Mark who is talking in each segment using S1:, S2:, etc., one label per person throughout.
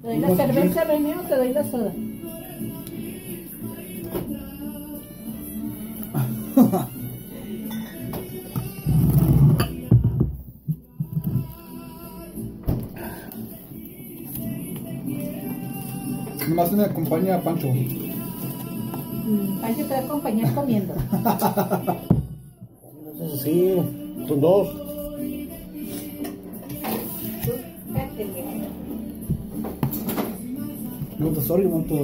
S1: ¿Te doy la cerveza, René, o te doy la soda?
S2: Nomás me acompaña Pancho.
S1: Pancho te va a acompañar comiendo.
S3: Sí, son dos.
S2: You want the soda, you want the...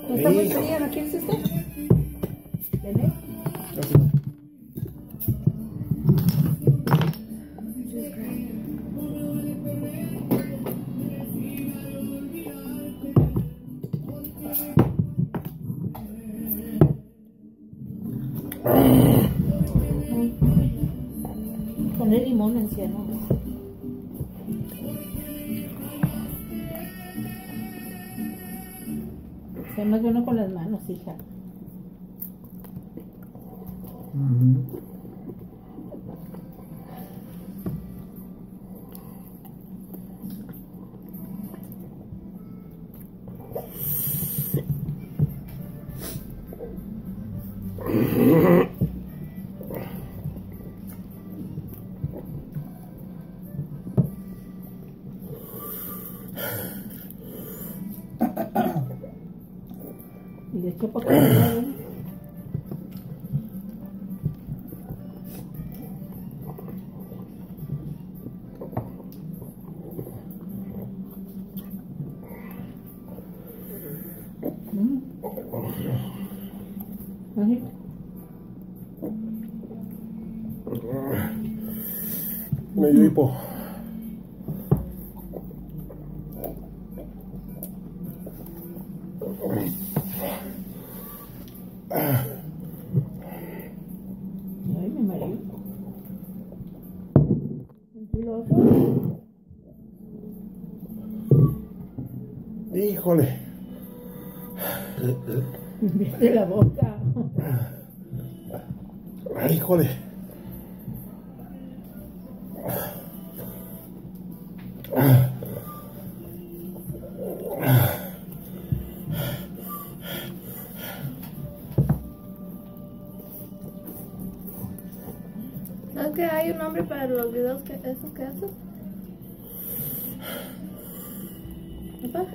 S1: ¿No está muy fría? ¿No quieres este? ¿René? Ponle limón encima, ¿no? Está más bueno con las manos, hija. Y de hecho, porque
S3: Me dio hipo.
S1: Ay, me mareo. Mentiroso.
S3: Híjole.
S1: De la boca.
S3: Ay, híjole.
S4: ¿Sabes que hay un nombre para los videos que esos que haces? ¿Papá?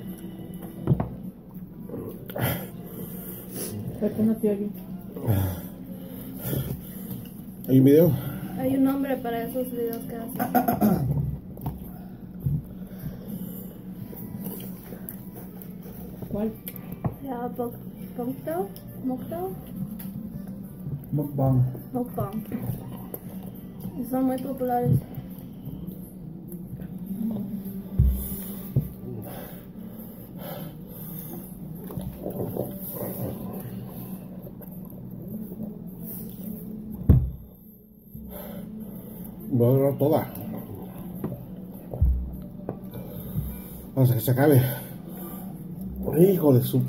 S1: ¿Por qué no te oye?
S3: ¿Hay un video?
S4: Hay un nombre para esos videos que haces.
S1: ¿Cuál?
S4: Se llama Mukbang.
S2: Mukbang.
S4: Mukbang. Y son muy populares.
S3: Voy a agarrar toda. Hasta que se acabe. Hijo de su...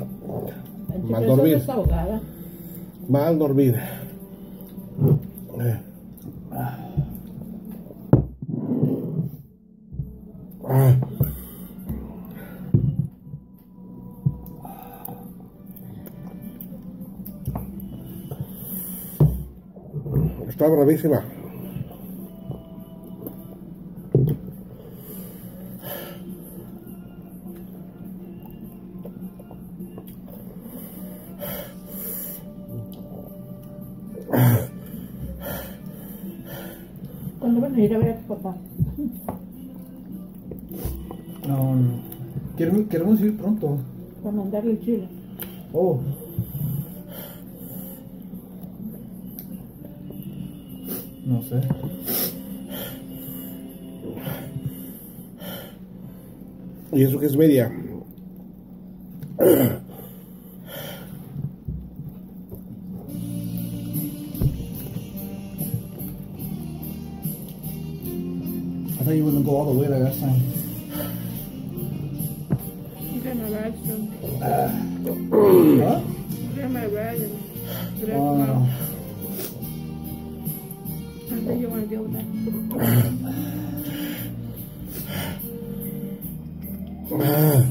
S3: Mal dormir.
S1: Desahogada.
S3: Mal dormir. Está bravísima.
S1: ¿Cuándo van a ir a ver a tu papá?
S2: Queremos ir pronto.
S1: Para mandarle el chile.
S2: Oh. No sé.
S3: ¿Y eso qué es media?
S2: I thought you wouldn't go all the way like last time.
S4: Get my rag soon.
S2: What?
S4: Get my rag and
S2: Oh.
S4: I think you want to deal with that.
S3: Ah,